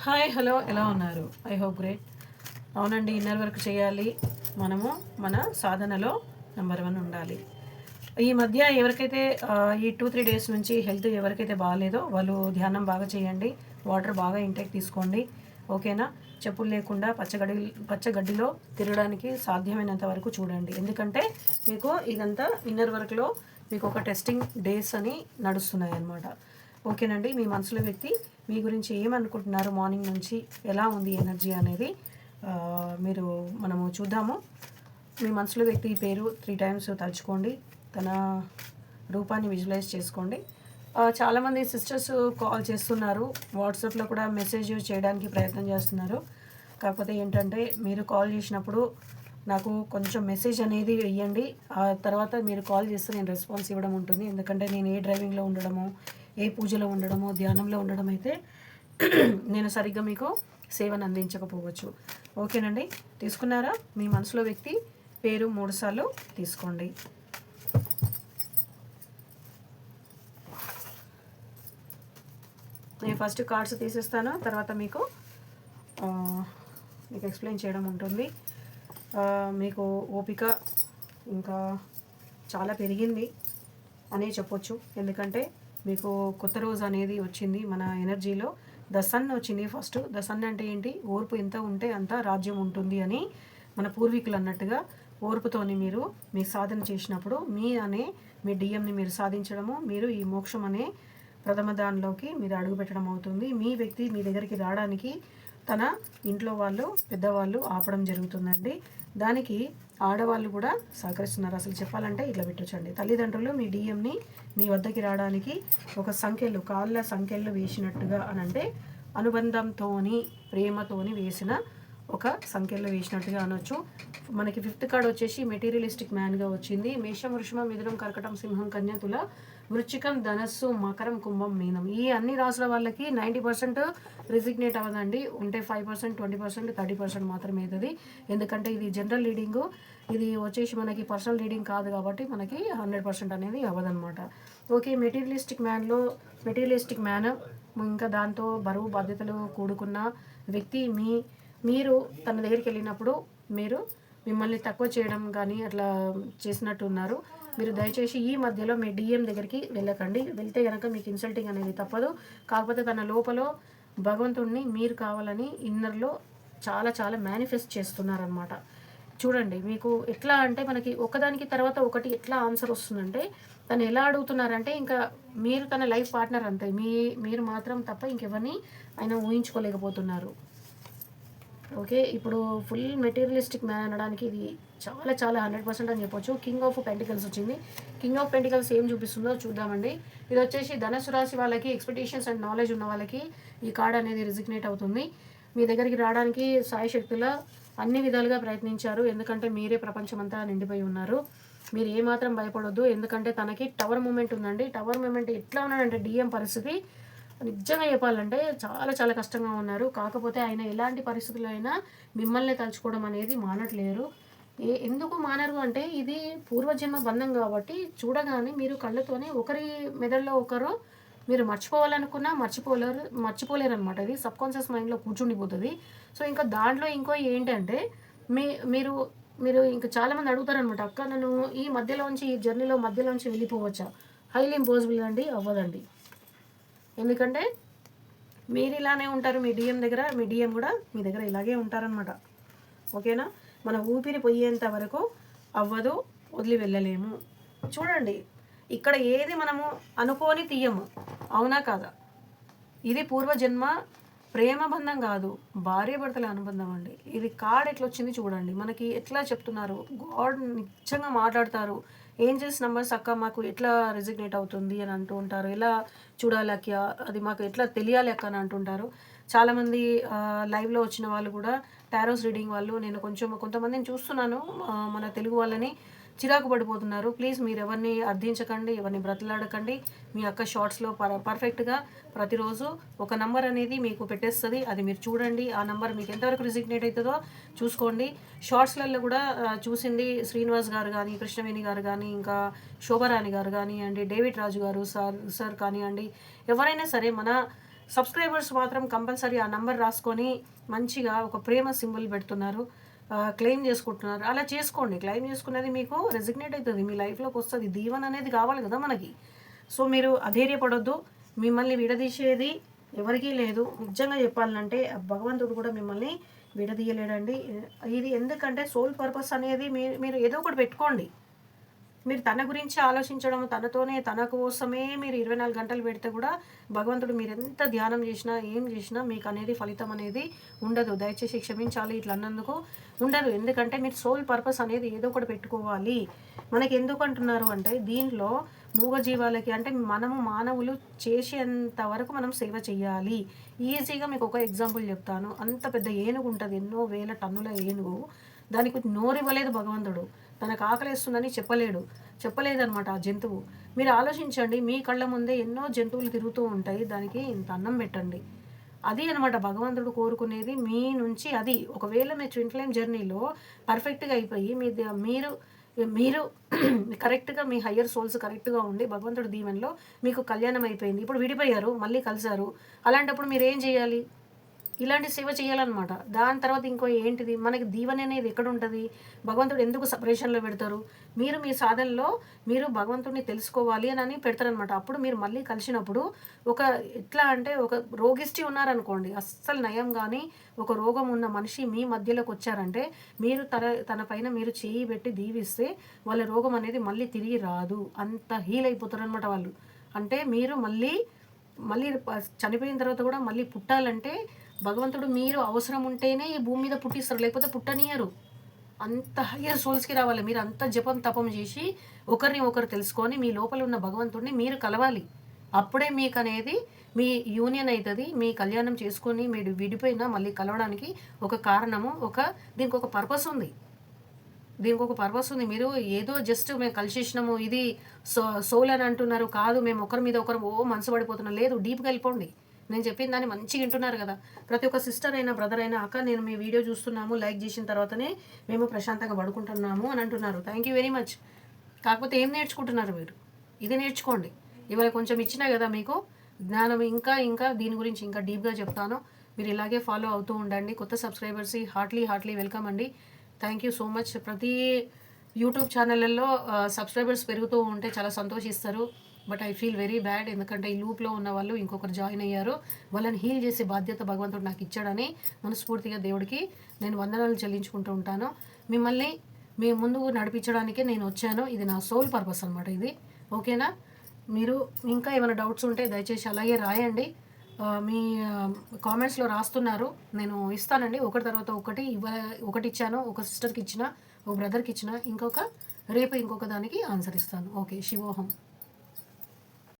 Hi hello ఎలా ఉన్నారు? I hope great. అవునండి, ఇన్నర్ వర్క్ చేయాలి. మనము మన సాధనలో నెంబర్ 1 ఉండాలి. ఈ మధ్య ఎవరికైతే ఈ 2-3 డేస్ నుంచి హెల్త్ ఎవరికైతే బాగాలేదో వాళ్ళు ధ్యానం బాగా చేయండి. వాటర్ బాగా ఇంటేక్ తీసుకోండి. ఓకేనా? చెప్పులు లేకుండా పచ్చగడ్డిలో తిరగడానికి సాధ్యమైనంత వరకు చూడండి. ఎందుకంటే మీకు ఇదంతా ఇన్నర్ వర్క్లో మీకు ఒక టెస్టింగ్ డేస్ అని నడుస్తున్నాయి అన్నమాట. ఓకేనండి. మీ మనసులో వ్యక్తి మీ గురించి ఏమనుకుంటున్నారు, మార్నింగ్ నుంచి ఎలా ఉంది ఎనర్జీ అనేది మనము చూద్దాము. మీ మనసులో వ్యక్తి పేరు 3 టైమ్స్ తలుచుకోండి. తన రూపాన్ని విజువలైజ్ చేసుకోండి. చాలామంది సిస్టర్స్ కాల్ చేస్తున్నారు, వాట్సాప్లో కూడా మెసేజ్ చేయడానికి ప్రయత్నం చేస్తున్నారు. కాకపోతే ఏంటంటే మీరు కాల్ చేసినప్పుడు నాకు కొంచెం మెసేజ్ అనేది వెయ్యండి. ఆ తర్వాత మీరు కాల్ చేస్తే నేను రెస్పాన్స్ ఇవ్వడం ఉంటుంది. ఎందుకంటే నేను ఏ డ్రైవింగ్లో ఉండడము, ఏ పూజలో ఉండడము, ధ్యానంలో ఉండడం అయితే నేను సరిగ్గా మీకు సేవను అందించకపోవచ్చు. ఓకేనండి. తీసుకున్నారా? మీ మనసులో వ్యక్తి పేరు 3 సార్లు తీసుకోండి. నేను ఫస్ట్ కార్డ్స్ తీసేస్తాను, తర్వాత మీకు ఎక్స్ప్లెయిన్ చేయడం ఉంటుంది. మీకు ఓపిక ఇంకా చాలా పెరిగింది అనే చెప్పొచ్చు. ఎందుకంటే మీకు కొత్త రోజు అనేది వచ్చింది. మన ఎనర్జీలో ద సన్ వచ్చింది ఫస్ట్. ద సన్ అంటే ఏంటి? ఓర్పు ఎంత ఉంటే అంత రాజ్యం ఉంటుంది అని మన పూర్వీకులు అన్నట్టుగా ఓర్పుతోని మీరు మీ సాధన చేసినప్పుడు మీ డిఎంని మీరు సాధించడము, మీరు ఈ మోక్షం అనే ప్రథమ దానిలోకి మీరు అడుగు పెట్టడం అవుతుంది. మీ వ్యక్తి మీ దగ్గరికి రావడానికి తన ఇంట్లో వాళ్ళు, పెద్దవాళ్ళు ఆపడం జరుగుతుందండి. దానికి ఆడవాళ్ళు కూడా సహకరిస్తున్నారు. అసలు చెప్పాలంటే ఇట్లా పెట్టొచ్చండి. తల్లిదండ్రులు మీ డిఎంని మీ వద్దకి రావడానికి ఒక కాళ్ళ సంఖ్యలు వేసినట్టుగా అని అంటే అనుబంధంతోని, ప్రేమతోని వేసిన ఒక సంఖ్యలో వేసినట్టుగా అనొచ్చు. మనకి 5th కార్డ్ వచ్చేసి మెటీరియలిస్టిక్ మ్యాన్గా వచ్చింది. మేషం, వృషభం, మిథునం, కర్కటం, సింహం, కన్య, తుల, వృశ్చికం, ధనస్సు, మకరం, కుంభం, మీనం. ఈ అన్ని రాసుల వాళ్ళకి 90% రిజిగ్నేట్ అవ్వదండి. ఉంటే 5%, 20%, 30% మాత్రమే అవుతుంది. ఎందుకంటే ఇది జనరల్ రీడింగు. ఇది వచ్చేసి మనకి పర్సనల్ రీడింగ్ కాదు కాబట్టి మనకి 100% అనేది అవ్వదన్నమాట. ఓకే. మెటీరియలిస్టిక్ మ్యాన్ ఇంకా దాంతో బరువు బాధ్యతలు కూడుకున్న వ్యక్తి మీరు తన దగ్గరికి వెళ్ళినప్పుడు మిమ్మల్ని తక్కువ చేయడం కానీ అట్లా చేసినట్టు ఉన్నారు. మీరు దయచేసి ఈ మధ్యలో మీ డిఎం దగ్గరికి వెళ్ళకండి. వెళ్తే కనుక మీకు ఇన్సల్టింగ్ అనేది తప్పదు. కాకపోతే తన లోపల భగవంతుడిని మీరు కావాలని ఇన్నర్లో చాలా చాలా మేనిఫెస్ట్ చేస్తున్నారనమాట. చూడండి, మీకు ఎట్లా అంటే మనకి ఒకదానికి తర్వాత ఒకటి ఎట్లా ఆన్సర్ వస్తుందంటే తను ఎలా అడుగుతున్నారంటే ఇంకా మీరు తన లైఫ్ పార్ట్నర్ అంతే. మీరు మాత్రం తప్ప ఇంకెవరిని ఆయన ఊహించుకోలేకపోతున్నారు. ఓకే. ఇప్పుడు ఫుల్ మెటీరియలిస్టిక్ మ్యాన్ అనడానికి ఇది చాలా చాలా 100% అని చెప్పొచ్చు. కింగ్ ఆఫ్ పెంటికల్స్ వచ్చింది. కింగ్ ఆఫ్ పెంటికల్స్ ఏం చూపిస్తుందో చూద్దామండి. ఇది వచ్చేసి ధనుసు రాశి వాళ్ళకి, ఎక్స్పెక్టేషన్స్ అండ్ నాలెడ్జ్ ఉన్న వాళ్ళకి ఈ కార్డ్ అనేది రిజిగ్నేట్ అవుతుంది. మీ దగ్గరికి రావడానికి సాయశక్తుల అన్ని విధాలుగా ప్రయత్నించారు. ఎందుకంటే మీరే ప్రపంచమంతా నిండిపోయి ఉన్నారు. మీరు ఏమాత్రం భయపడొద్దు. ఎందుకంటే తనకి టవర్ మూమెంట్ ఉందండి. టవర్ మూమెంట్ ఎట్లా ఉన్నాడంటే డిఎం పరిస్థితి నిజంగా చెప్పాలంటే చాలా చాలా కష్టంగా ఉన్నారు. కాకపోతే ఆయన ఎలాంటి పరిస్థితుల్లో అయినా మిమ్మల్ని తలుచుకోవడం అనేది మానట్లేరు. ఎందుకు మానరు అంటే ఇది పూర్వజన్మ బంధం కాబట్టి చూడగానే మీరు కళ్ళతోనే ఒకరి మెదడులో ఒకరు మీరు మర్చిపోవాలనుకున్నా మర్చిపోలేరు అనమాట. ఇది సబ్కాన్షియస్ మైండ్లో కూర్చుండిపోతుంది. సో ఇంకా దాంట్లో ఏంటంటే మీ మీరు మీరు ఇంకా చాలామంది అడుగుతారనమాట, అక్క నన్ను ఈ జర్నీలో మధ్యలోంచి వెళ్ళిపోవచ్చా? హైలీ ఇంపాసిబుల్ అండి, అవ్వదండి. ఎందుకంటే మీరు ఇలానే ఉంటారు మీ డిఎం దగ్గర, మీ డిఎం కూడా మీ దగ్గర ఇలాగే ఉంటారనమాట. ఓకేనా? మన ఊపిరి పోయేంత వరకు అవ్వదు, వదిలి వెళ్ళలేము. చూడండి, ఇక్కడ ఏది మనము అనుకోని తీయము, అవునా కాదా? ఇది పూర్వజన్మ ప్రేమ బంధం కాదు, భార్యాభర్తల అనుబంధం అండి. ఇది కార్డ్ ఎట్లా వచ్చింది చూడండి. మనకి ఎట్లా చెప్తున్నారు, గాడ్ నిజంగా మాట్లాడతారు. ఏంజల్స్ నంబర్స్ అక్క మాకు ఎట్లా రిజిగ్నేట్ అవుతుంది అని అంటూ ఉంటారు. ఎలా చూడాలి అక్క, అది మాకు ఎట్లా తెలియాలి అక్క అని అంటుంటారు. చాలామంది లైవ్లో వచ్చిన వాళ్ళు కూడా టారోస్ రీడింగ్ వాళ్ళు, నేను కొంతమందిని చూస్తున్నాను మన తెలుగు వాళ్ళని చిరాకు పడిపోతున్నారు. ప్లీజ్ మీరు ఎవరిని అర్థించకండి, ఎవరిని బ్రతలాడకండి. మీ అక్క షార్ట్స్లో పర్ఫెక్ట్గా ప్రతిరోజు ఒక నంబర్ అనేది మీకు పెట్టేస్తుంది. అది మీరు చూడండి. ఆ నంబర్ మీకు ఎంతవరకు రిజిగ్నేట్ అవుతుందో చూసుకోండి. షార్ట్స్లలో కూడా చూసింది శ్రీనివాస్ గారు కానీ, కృష్ణవేణి గారు కానీ, ఇంకా శోభారాణి గారు కానివ్వండి, డేవిడ్ రాజు గారు సార్ కానివ్వండి, ఎవరైనా సరే మన సబ్స్క్రైబర్స్ మాత్రం కంపల్సరీ ఆ నంబర్ రాసుకొని మంచిగా ఒక ప్రేమ సింబల్ పెడుతున్నారు, క్లెయిమ్ చేసుకుంటున్నారు. అలా చేసుకోండి. క్లెయిమ్ చేసుకునేది మీకు రెసిగ్నేట్ అవుతుంది, మీ లైఫ్లోకి వస్తుంది. దీవెన అనేది కావాలి కదా మనకి. సో మీరు అధైర్యపడొద్దు. మిమ్మల్ని విడదీసేది ఎవరికీ లేదు. నిజంగా చెప్పాలంటే భగవంతుడు కూడా మిమ్మల్ని విడదీయలేడండి. ఇది ఎందుకంటే సోల్ పర్పస్ అనేది మీరు ఏదో ఒకటి పెట్టుకోండి. మీరు తన గురించి ఆలోచించడం, తనతోనే తన కోసమే మీరు 24 గంటలు పెడితే కూడా భగవంతుడు మీరు ఎంత ధ్యానం చేసినా, ఏం చేసినా మీకు అనేది ఫలితం అనేది ఉండదు. దయచేసి క్షమించాలి ఇట్లా అన్నందుకు. ఉండదు. ఎందుకంటే మీరు సోల్ పర్పస్ అనేది ఏదో ఒకటి పెట్టుకోవాలి. మనకి ఎందుకు అంటున్నారు అంటే దీంట్లో మూగజీవాలకి అంటే మనము మానవులు చేసేంత వరకు మనం సేవ చేయాలి. ఈజీగా మీకు ఒక ఎగ్జాంపుల్ చెప్తాను. అంత పెద్ద ఏనుగు ఉంటుంది, ఎన్నో వేల టన్నుల ఏనుగు. దానికి నోరివ్వలేదు భగవంతుడు. తనకు ఆకలేస్తుందని చెప్పలేదనమాట ఆ జంతువు. మీరు ఆలోచించండి, మీ కళ్ళ ముందే ఎన్నో జంతువులు తిరుగుతూ ఉంటాయి, దానికి ఇంత అన్నం పెట్టండి. అది అనమాట భగవంతుడు కోరుకునేది మీ నుంచి. అది ఒకవేళ మీ ట్విన్ ఫ్లేమ్ జర్నీలో పర్ఫెక్ట్గా అయిపోయి మీరు మీరు కరెక్ట్గా మీ హయ్యర్ సోల్స్ కరెక్ట్గా ఉండి భగవంతుడి దీవెనలో మీకు కళ్యాణం అయిపోయింది, ఇప్పుడు విడిపోయారు, మళ్ళీ కలిశారు. అలాంటప్పుడు మీరు ఏం చేయాలి? ఇలాంటి సేవ చేయాలన్నమాట. దాని తర్వాత ఇంకో ఏంటిది, మనకి దీవెన అనేది ఎక్కడ ఉంటుంది? భగవంతుడు ఎందుకు సపరేషన్లో పెడతారు? మీరు మీ సాధనలో మీరు భగవంతుడిని తెలుసుకోవాలి అని పెడతారనమాట. అప్పుడు మీరు మళ్ళీ కలిసినప్పుడు ఒక ఎట్లా అంటే ఒక రోగిష్టి ఉన్నారనుకోండి, అస్సలు నయం కానీ ఒక రోగం ఉన్న మనిషి మీ మధ్యలోకి వచ్చారంటే మీరు తన పైన మీరు చేయి పెట్టి దీవిస్తే వాళ్ళ రోగం అనేది మళ్ళీ తిరిగి రాదు. అంత హీల్ అయిపోతారు అనమాట వాళ్ళు. అంటే మీరు మళ్ళీ మళ్ళీ చనిపోయిన తర్వాత కూడా మళ్ళీ పుట్టాలంటే భగవంతుడు మీరు అవసరం ఉంటేనే ఈ భూమి మీద పుట్టిస్తారు, లేకపోతే పుట్టనీయరు. అంత హయ్యర్ సోల్స్కి రావాలి. మీరు అంత జపం తపం చేసి ఒకరిని ఒకరు తెలుసుకొని మీ లోపల ఉన్న భగవంతుడిని మీరు కలవాలి. అప్పుడే మీకు అనేది మీ యూనియన్ అవుతుంది. మీ కళ్యాణం చేసుకొని మీరు విడిపోయినా మళ్ళీ కలవడానికి ఒక కారణము, దీనికి ఒక పర్పస్ ఉంది. మీరు ఏదో జస్ట్ మేము కలిసేసినాము, ఇది సోల్ అని అంటున్నారు. కాదు, మేము ఒకరి మీద ఒకరు మనసు పడిపోతున్నాం. లేదు, డీప్గా వెళ్ళిపోండి. నేను చెప్పిన దాన్ని మంచిగా వింటున్నారు కదా. ప్రతి ఒక్క సిస్టర్ అయినా బ్రదర్ అయినా, అక్క నేను మీ వీడియో చూస్తున్నాము, లైక్ చేసిన తర్వాతనే మేము ప్రశాంతంగా పడుకుంటున్నాము అని అంటున్నారు. Thank you very much. కాకపోతే ఏం నేర్చుకుంటున్నారు మీరు? ఇది నేర్చుకోండి. ఇవాళ కొంచెం ఇచ్చినా కదా మీకు జ్ఞానం. ఇంకా దీని గురించి ఇంకా డీప్గా చెప్తాను. మీరు ఇలాగే ఫాలో అవుతూ ఉండండి. కొత్త సబ్స్క్రైబర్స్ హార్ట్లీ వెల్కమ్ అండి. Thank you so much. ప్రతి యూట్యూబ్ ఛానళ్ళల్లో సబ్స్క్రైబర్స్ పెరుగుతూ ఉంటే చాలా సంతోషిస్తారు. But I feel very bad. ఎందుకంటే ఈ లూప్లో ఉన్న వాళ్ళు ఇంకొకరు జాయిన్ అయ్యారు. వాళ్ళని హీల్ చేసే బాధ్యత భగవంతుడు నాకు ఇచ్చాడని మనస్ఫూర్తిగా దేవుడికి నేను వందనాలు చెల్లించుకుంటూ ఉంటాను. మిమ్మల్ని మీ ముందుకు నడిపించడానికే నేను వచ్చాను. ఇది నా సోల్ పర్పస్ అనమాట ఇది. ఓకేనా? మీరు ఇంకా ఏమైనా డౌట్స్ ఉంటే దయచేసి అలాగే రాయండి. మీ కామెంట్స్లో రాస్తున్నారు, నేను ఇస్తానండి. ఒకటి తర్వాత ఒకటి ఇచ్చాను, ఒక సిస్టర్కి ఇచ్చిన, ఒక బ్రదర్కి ఇచ్చిన, రేపు ఇంకొక దానికి ఆన్సర్ ఇస్తాను. ఓకే, శివోహం.